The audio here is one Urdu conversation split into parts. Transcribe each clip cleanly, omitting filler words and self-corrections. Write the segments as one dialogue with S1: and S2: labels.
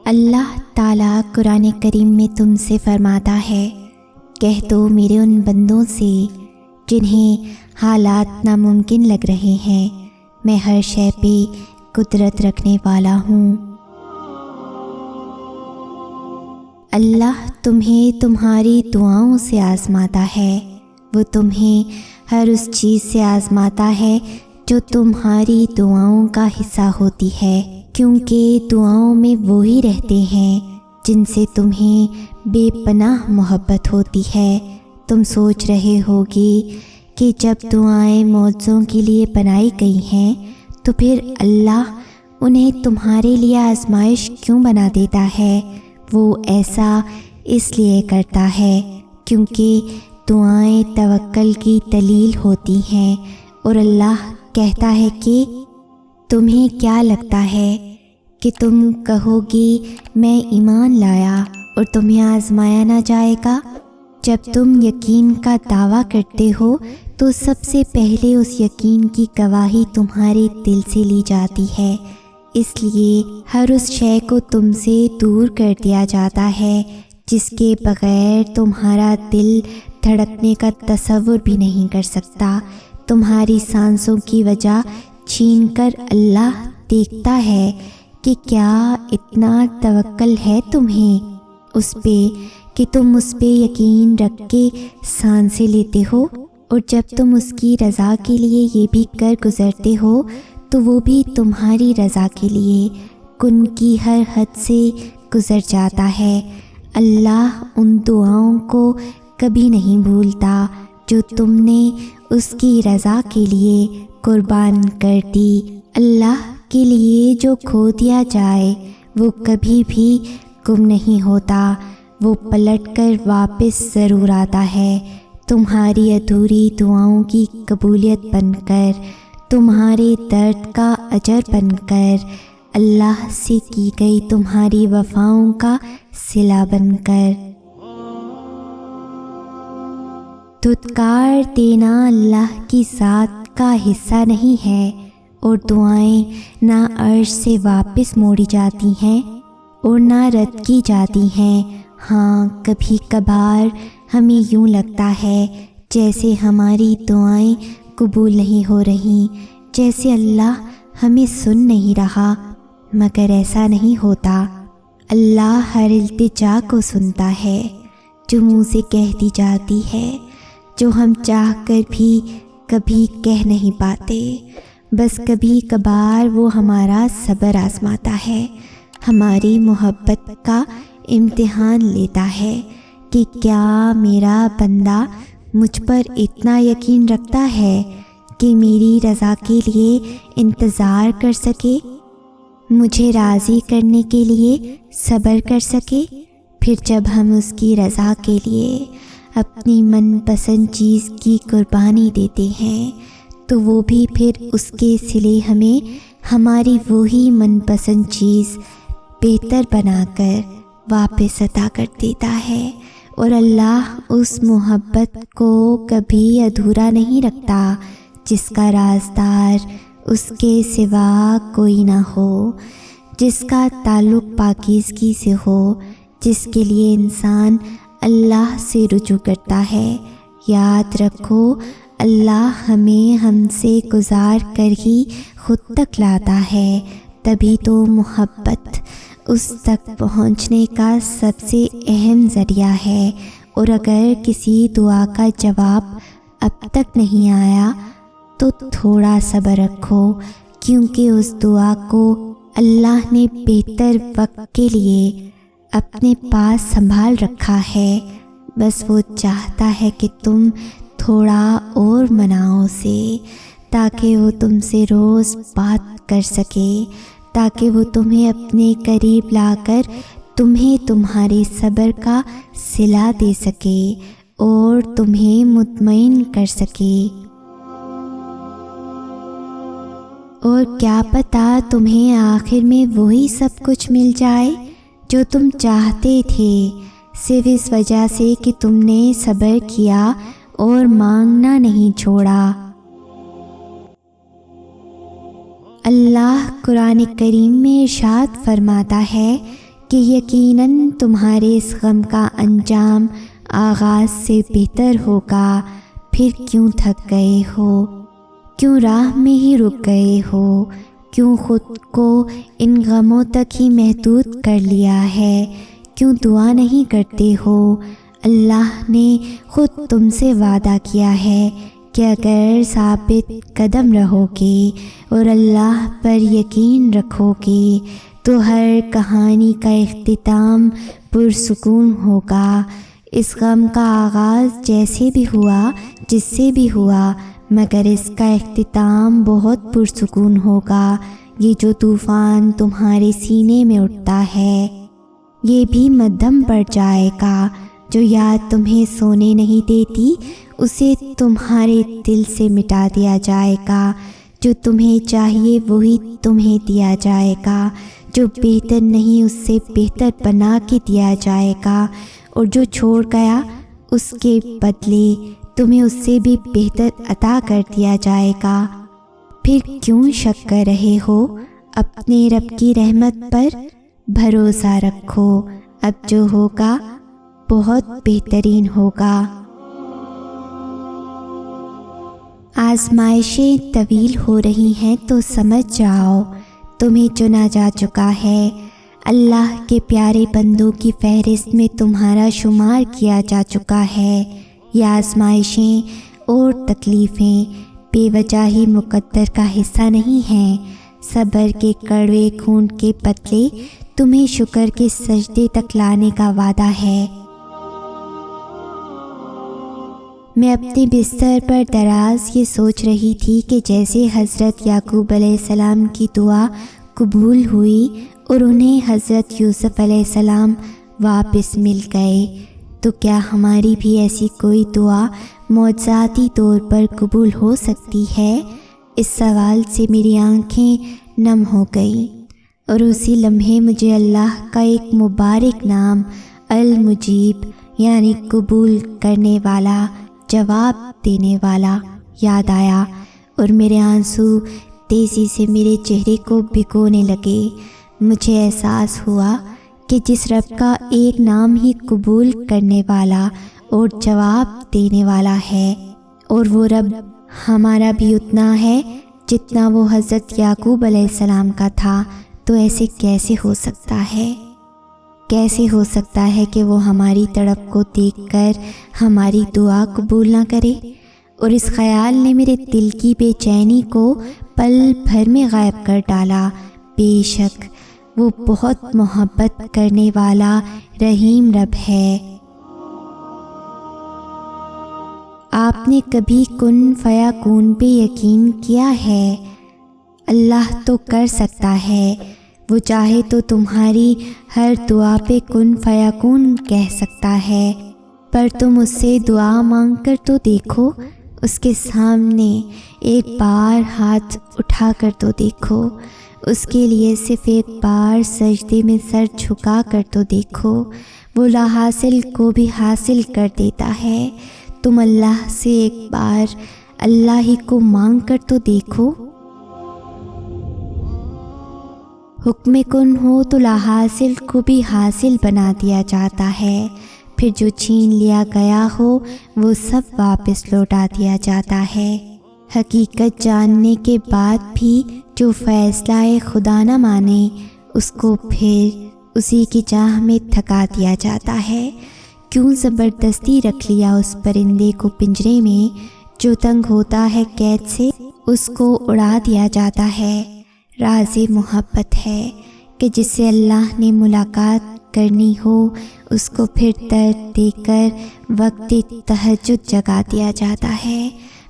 S1: اللہ تعالیٰ قرآن کریم میں تم سے فرماتا ہے، کہہ دو میرے ان بندوں سے جنہیں حالات ناممکن لگ رہے ہیں، میں ہر شے پہ قدرت رکھنے والا ہوں۔ اللہ تمہیں تمہاری دعاؤں سے آزماتا ہے، وہ تمہیں ہر اس چیز سے آزماتا ہے جو تمہاری دعاؤں کا حصہ ہوتی ہے، کیونکہ دعاؤں میں وہی رہتے ہیں جن سے تمہیں بے پناہ محبت ہوتی ہے۔ تم سوچ رہے ہوگے کہ جب دعائیں معجزوں کے لیے بنائی گئی ہیں تو پھر اللہ انہیں تمہارے لیے آزمائش کیوں بنا دیتا ہے؟ وہ ایسا اس لیے کرتا ہے کیونکہ دعائیں توکل کی دلیل ہوتی ہیں، اور اللہ کہتا ہے کہ تمہیں کیا لگتا ہے کہ تم کہو گی میں ایمان لایا اور تمہیں آزمایا نہ جائے گا؟ جب تم یقین کا دعویٰ کرتے ہو تو سب سے پہلے اس یقین کی گواہی تمہارے دل سے لی جاتی ہے، اس لیے ہر اس شے کو تم سے دور کر دیا جاتا ہے جس کے بغیر تمہارا دل دھڑکنے کا تصور بھی نہیں کر سکتا۔ تمہاری سانسوں کی وجہ چھین کر اللہ دیکھتا ہے کہ کیا اتنا توکل ہے تمہیں اس پہ کہ تم اس پہ یقین رکھ کے سانسیں لیتے ہو، اور جب تم اس کی رضا کے لیے یہ بھی کر گزرتے ہو تو وہ بھی تمہاری رضا کے لیے کن کی ہر حد سے گزر جاتا ہے۔ اللہ ان دعاؤں کو کبھی نہیں بھولتا جو تم نے اس کی رضا کے لیے قربان کر دی۔ اللہ کے لیے جو کھو دیا جائے وہ کبھی بھی گم نہیں ہوتا، وہ پلٹ کر واپس ضرور آتا ہے، تمہاری ادھوری دعاؤں کی قبولیت بن کر، تمہارے درد کا اجر بن کر، اللہ سے کی گئی تمہاری وفاؤں کا صلہ بن کر۔ دھتکار دینا اللہ کی ذات کا حصہ نہیں ہے، اور دعائیں نہ عرش سے واپس موڑی جاتی ہیں اور نہ رد کی جاتی ہیں۔ ہاں، کبھی کبھار ہمیں یوں لگتا ہے جیسے ہماری دعائیں قبول نہیں ہو رہی، جیسے اللہ ہمیں سن نہیں رہا، مگر ایسا نہیں ہوتا۔ اللہ ہر التجا کو سنتا ہے جو منہ سے کہہ دی جاتی ہے، جو ہم چاہ کر بھی کبھی کہہ نہیں پاتے۔ بس کبھی کبھار وہ ہمارا صبر آزماتا ہے، ہماری محبت کا امتحان لیتا ہے کہ کیا میرا بندہ مجھ پر اتنا یقین رکھتا ہے کہ میری رضا کے لیے انتظار کر سکے، مجھے راضی کرنے کے لیے صبر کر سکے۔ پھر جب ہم اس کی رضا کے لیے اپنی من پسند چیز کی قربانی دیتے ہیں تو وہ بھی پھر اس کے صلے ہمیں ہماری وہی من پسند چیز بہتر بنا کر واپس عطا کر دیتا ہے، اور اللہ اس محبت کو کبھی ادھورا نہیں رکھتا جس کا رازدار اس کے سوا کوئی نہ ہو، جس کا تعلق پاکیزگی سے ہو، جس کے لیے انسان اللہ سے رجوع کرتا ہے۔ یاد رکھو، اللہ ہمیں ہم سے گزار کر ہی خود تک لاتا ہے، تبھی تو محبت اس تک پہنچنے کا سب سے اہم ذریعہ ہے۔ اور اگر کسی دعا کا جواب اب تک نہیں آیا تو تھوڑا صبر رکھو، کیونکہ اس دعا کو اللہ نے بہتر وقت کے لیے اپنے پاس سنبھال رکھا ہے۔ بس وہ چاہتا ہے کہ تم تھوڑا اور مناؤ اسے، تاکہ وہ تم سے روز بات کر سکے، تاکہ وہ تمہیں اپنے قریب لا کر تمہیں تمہارے صبر کا صلہ دے سکے اور تمہیں مطمئن کر سکے۔ اور کیا پتہ تمہیں آخر میں وہی سب کچھ مل جائے جو تم چاہتے تھے، صرف اس وجہ سے کہ تم نے صبر کیا اور مانگنا نہیں چھوڑا۔ اللہ قرآن کریم میں ارشاد فرماتا ہے کہ یقیناً تمہارے اس غم کا انجام آغاز سے بہتر ہوگا، پھر کیوں تھک گئے ہو؟ کیوں راہ میں ہی رک گئے ہو؟ کیوں خود کو ان غموں تک ہی محدود کر لیا ہے؟ کیوں دعا نہیں کرتے ہو؟ اللہ نے خود تم سے وعدہ کیا ہے کہ اگر ثابت قدم رہو گے اور اللہ پر یقین رکھو گے تو ہر کہانی کا اختتام پرسکون ہوگا۔ اس غم کا آغاز جیسے بھی ہوا، جس سے بھی ہوا، مگر اس کا اختتام بہت پرسکون ہوگا۔ یہ جو طوفان تمہارے سینے میں اٹھتا ہے یہ بھی مدھم پڑ جائے گا۔ جو یاد تمہیں سونے نہیں دیتی اسے تمہارے دل سے مٹا دیا جائے گا۔ جو تمہیں چاہیے وہی تمہیں دیا جائے گا۔ جو بہتر نہیں اس سے بہتر بنا کے دیا جائے گا، اور جو چھوڑ گیا اس کے بدلے تمہیں اس سے بھی بہتر عطا کر دیا جائے گا۔ پھر کیوں شک کر رہے ہو؟ اپنے رب کی رحمت پر بھروسہ رکھو، اب جو ہوگا بہت بہترین ہوگا۔ آزمائشیں طویل ہو رہی ہیں تو سمجھ جاؤ تمہیں چنا جا چکا ہے۔ اللہ کے پیارے بندوں کی فہرست میں تمہارا شمار کیا جا چکا ہے۔ یہ آزمائشیں اور تکلیفیں بے وجہ ہی مقدر کا حصہ نہیں ہیں۔ صبر کے کڑوے خون کے بدلے تمہیں شکر کے سجدے تک لانے کا وعدہ ہے۔ میں اپنے بستر پر دراز یہ سوچ رہی تھی کہ جیسے حضرت یعقوب علیہ السلام کی دعا قبول ہوئی اور انہیں حضرت یوسف علیہ السلام واپس مل گئے، تو کیا ہماری بھی ایسی کوئی دعا معجزاتی طور پر قبول ہو سکتی ہے؟ اس سوال سے میری آنکھیں نم ہو گئیں، اور اسی لمحے مجھے اللہ کا ایک مبارک نام المجیب یعنی قبول کرنے والا، جواب دینے والا یاد آیا، اور میرے آنسو تیزی سے میرے چہرے کو بھگونے لگے۔ مجھے احساس ہوا کہ جس رب کا ایک نام ہی قبول کرنے والا اور جواب دینے والا ہے، اور وہ رب ہمارا بھی اتنا ہے جتنا وہ حضرت یعقوب علیہ السلام کا تھا، تو ایسے کیسے ہو سکتا ہے؟ کیسے ہو سکتا ہے کہ وہ ہماری تڑپ کو دیکھ کر ہماری دعا قبول نہ کرے؟ اور اس خیال نے میرے دل کی بے چینی کو پل بھر میں غائب کر ڈالا۔ بے شک وہ بہت محبت کرنے والا رحیم رب ہے۔ آپ نے کبھی کن فیکون پہ یقین کیا ہے؟ اللہ تو کر سکتا ہے، وہ چاہے تو تمہاری ہر دعا پہ کن فیکون کہہ سکتا ہے، پر تم اس سے دعا مانگ کر تو دیکھو، اس کے سامنے ایک بار ہاتھ اٹھا کر تو دیکھو، اس کے لیے صرف ایک بار سجدے میں سر جھکا کر تو دیکھو، وہ لا حاصل کو بھی حاصل کر دیتا ہے۔ تم اللہ سے ایک بار اللہ ہی کو مانگ کر تو دیکھو۔ حکم کن ہو تو لا حاصل کو بھی حاصل بنا دیا جاتا ہے، پھر جو چھین لیا گیا ہو وہ سب واپس لوٹا دیا جاتا ہے۔ حقیقت جاننے کے بعد بھی جو فیصلہ خدا نہ مانے اس کو پھر اسی کی چاہ میں تھکا دیا جاتا ہے۔ کیوں زبردستی رکھ لیا اس پرندے کو پنجرے میں؟ جو تنگ ہوتا ہے قید سے اس کو اڑا دیا جاتا ہے۔ راز محبت ہے کہ جس سے اللہ نے ملاقات کرنی ہو اس کو پھر درد دے کر وقت تہجد جگا دیا جاتا ہے۔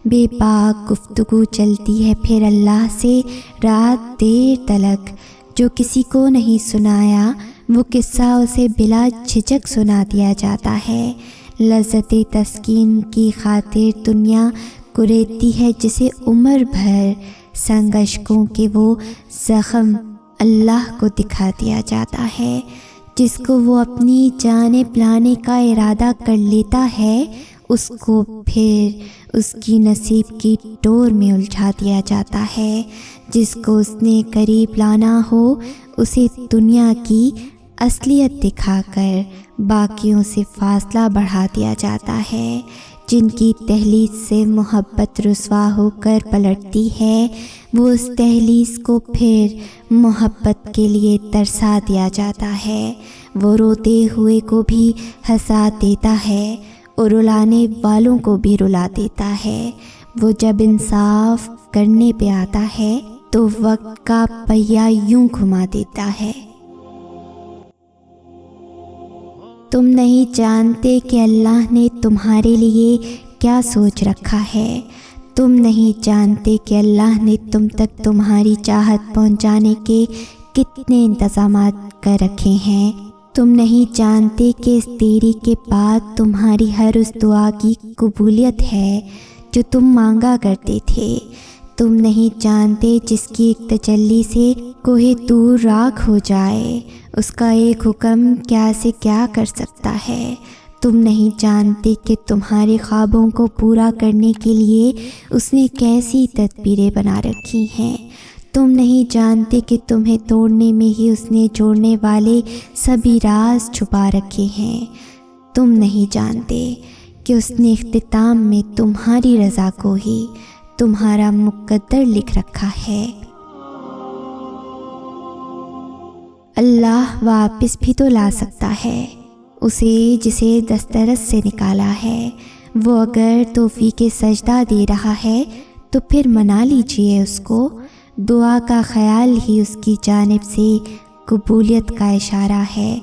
S1: بے باک گفتگو چلتی ہے پھر اللہ سے رات دیر تلک، جو کسی کو نہیں سنایا وہ قصہ اسے بلا جھجک سنا دیا جاتا ہے۔ لذت تسکین کی خاطر دنیا کریدتی ہے جسے عمر بھر سنگ اشکوں کے وہ زخم اللہ کو دکھا دیا جاتا ہے۔ جس کو وہ اپنی جانب لانے کا ارادہ کر لیتا ہے اس کو پھر اس کی نصیب کی ڈور میں الجھا دیا جاتا ہے۔ جس کو اس نے قریب لانا ہو اسے دنیا کی اصلیت دکھا کر باقیوں سے فاصلہ بڑھا دیا جاتا ہے۔ جن کی دہلیز سے محبت رسوا ہو کر پلٹتی ہے، وہ اس دہلیز کو پھر محبت کے لیے ترسا دیا جاتا ہے۔ وہ روتے ہوئے کو بھی ہنسا دیتا ہے اور رلانے والوں کو بھی رلا دیتا ہے۔ وہ جب انصاف کرنے پہ آتا ہے تو وقت کا پہیہ یوں گھما دیتا ہے۔ تم نہیں جانتے کہ اللہ نے تمہارے لیے کیا سوچ رکھا ہے۔ تم نہیں جانتے کہ اللہ نے تم تک تمہاری چاہت پہنچانے کے کتنے انتظامات کر رکھے ہیں۔ تم نہیں جانتے کہ اس دیری کے بعد تمہاری ہر اس دعا کی قبولیت ہے جو تم مانگا کرتے تھے۔ تم نہیں جانتے جس کی ایک تجلی سے کوہ طور راکھ ہو جائے، اس کا ایک حکم کیا سے کیا کر سکتا ہے۔ تم نہیں جانتے کہ تمہارے خوابوں کو پورا کرنے کے لیے اس نے کیسی تدبیریں بنا رکھی ہیں۔ تم نہیں جانتے کہ تمہیں توڑنے میں ہی اس نے جوڑنے والے سبھی راز چھپا رکھے ہیں۔ تم نہیں جانتے کہ اس نے اختتام میں تمہاری رضا کو ہی تمہارا مقدر لکھ رکھا ہے۔ اللہ واپس بھی تو لا سکتا ہے اسے جسے دسترس سے نکالا ہے۔ وہ اگر توفیق سجدہ دے رہا ہے تو پھر منا لیجئے اس کو۔ دعا کا خیال ہی اس کی جانب سے قبولیت کا اشارہ ہے۔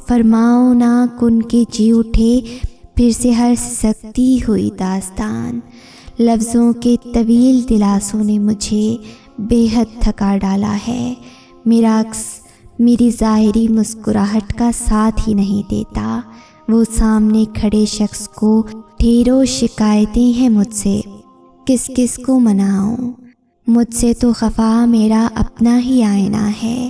S1: فرماؤ نہ کن کے جی اٹھے پھر سے ہر سکتی ہوئی داستان۔ لفظوں کے طویل دلاسوں نے مجھے بے حد تھکا ڈالا ہے۔ میرا عکس میری ظاہری مسکراہٹ کا ساتھ ہی نہیں دیتا۔ وہ سامنے کھڑے شخص کو ڈھیروں شکایتیں ہیں مجھ سے، کس کس کو مناؤں؟ مجھ سے تو خفا میرا اپنا ہی آئینہ ہے۔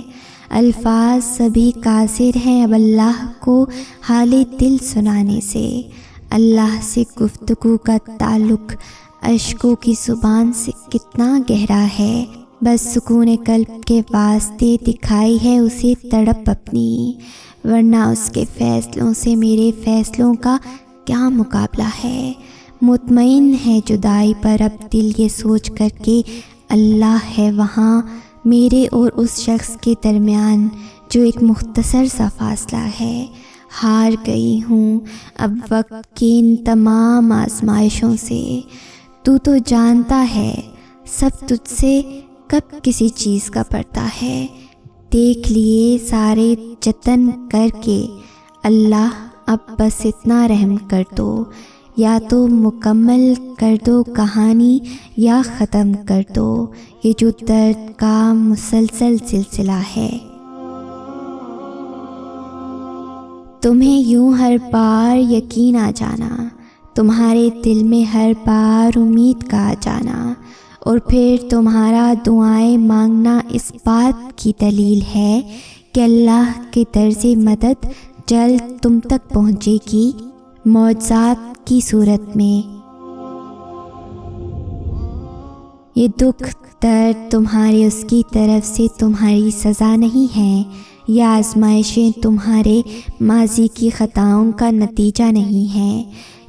S1: الفاظ سبھی قاصر ہیں اب اللہ کو حال دل سنانے سے۔ اللہ سے گفتگو کا تعلق اشکوں کی زبان سے کتنا گہرا ہے۔ بس سکون قلب کے واسطے دکھائی ہے اسے تڑپ اپنی، ورنہ اس کے فیصلوں سے میرے فیصلوں کا کیا مقابلہ ہے۔ مطمئن ہے جدائی پر اب دل یہ سوچ کر کہ اللہ ہے وہاں میرے اور اس شخص کے درمیان جو ایک مختصر سا فاصلہ ہے۔ ہار گئی ہوں اب وقت کی ان تمام آزمائشوں سے۔ تو جانتا ہے سب تجھ سے کب کسی چیز کا پڑتا ہے۔ دیکھ لیے سارے جتن کر کے اللہ اب بس اتنا رحم کر دو، یا تو مکمل کر دو کہانی یا ختم کر دو یہ جو درد کا مسلسل سلسلہ ہے۔ تمہیں یوں ہر بار یقین آ جانا، تمہارے دل میں ہر بار امید کا آ جانا، اور پھر تمہارا دعائیں مانگنا اس بات کی دلیل ہے کہ اللہ کے طرز مدد جلد تم تک پہنچے گی معجزات کی صورت میں۔ یہ دکھ درد تمہارے اس کی طرف سے تمہاری سزا نہیں ہے، یہ آزمائشیں تمہارے ماضی کی خطاؤں کا نتیجہ نہیں ہے،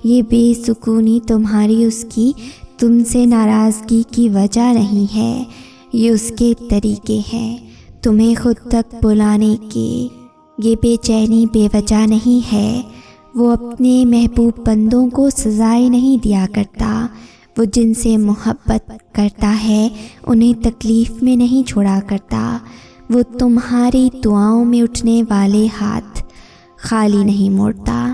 S1: یہ بے سکونی تمہاری اس کی تم سے ناراضگی کی وجہ نہیں ہے، یہ اس کے طریقے ہیں تمہیں خود تک بلانے کے۔ یہ بے چینی بے وجہ نہیں ہے، وہ اپنے محبوب بندوں کو سزائیں نہیں دیا کرتا، وہ جن سے محبت کرتا ہے انہیں تکلیف میں نہیں چھوڑا کرتا، وہ تمہاری دعاؤں میں اٹھنے والے ہاتھ خالی نہیں موڑتا،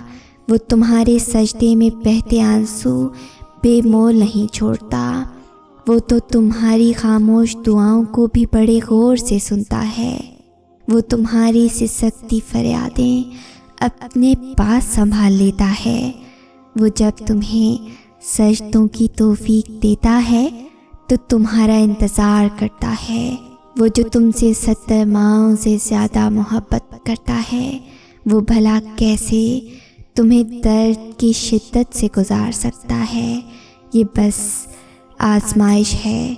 S1: وہ تمہارے سجدے میں بہتے آنسو بے مول نہیں چھوڑتا، وہ تو تمہاری خاموش دعاؤں کو بھی بڑے غور سے سنتا ہے، وہ تمہاری سسکتی فریادیں اپنے پاس سنبھال لیتا ہے، وہ جب تمہیں سجدوں کی توفیق دیتا ہے تو تمہارا انتظار کرتا ہے، وہ جو تم سے 70 ماہوں سے زیادہ محبت کرتا ہے وہ بھلا کیسے تمہیں درد کی شدت سے گزار سکتا ہے۔ یہ بس آزمائش ہے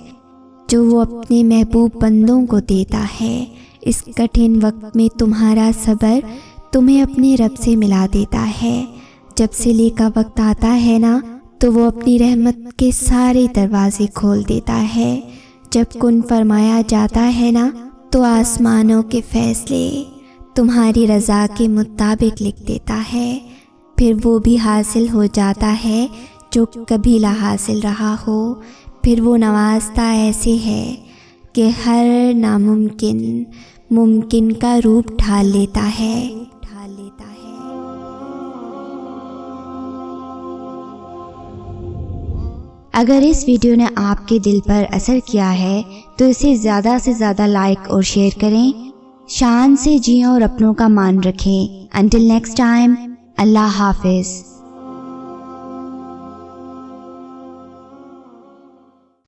S1: جو وہ اپنے محبوب بندوں کو دیتا ہے، اس کٹھن وقت میں تمہارا صبر تمہیں اپنے رب سے ملا دیتا ہے۔ جب صلے کا وقت آتا ہے نا تو وہ اپنی رحمت کے سارے دروازے کھول دیتا ہے۔ جب کن فرمایا جاتا ہے نا تو آسمانوں کے فیصلے تمہاری رضا کے مطابق لکھ دیتا ہے۔ پھر وہ بھی حاصل ہو جاتا ہے جو کبھی نہ حاصل رہا ہو۔ پھر وہ نوازتا ایسے ہے کہ ہر ناممکن ممکن کا روپ ڈھال لیتا ہے۔
S2: اگر اس ویڈیو نے آپ کے دل پر اثر کیا ہے تو اسے زیادہ سے زیادہ لائک اور شیئر کریں۔ شان سے جئیں اور اپنوں کا مان رکھیں۔ انٹل نیکسٹ ٹائم، اللہ حافظ۔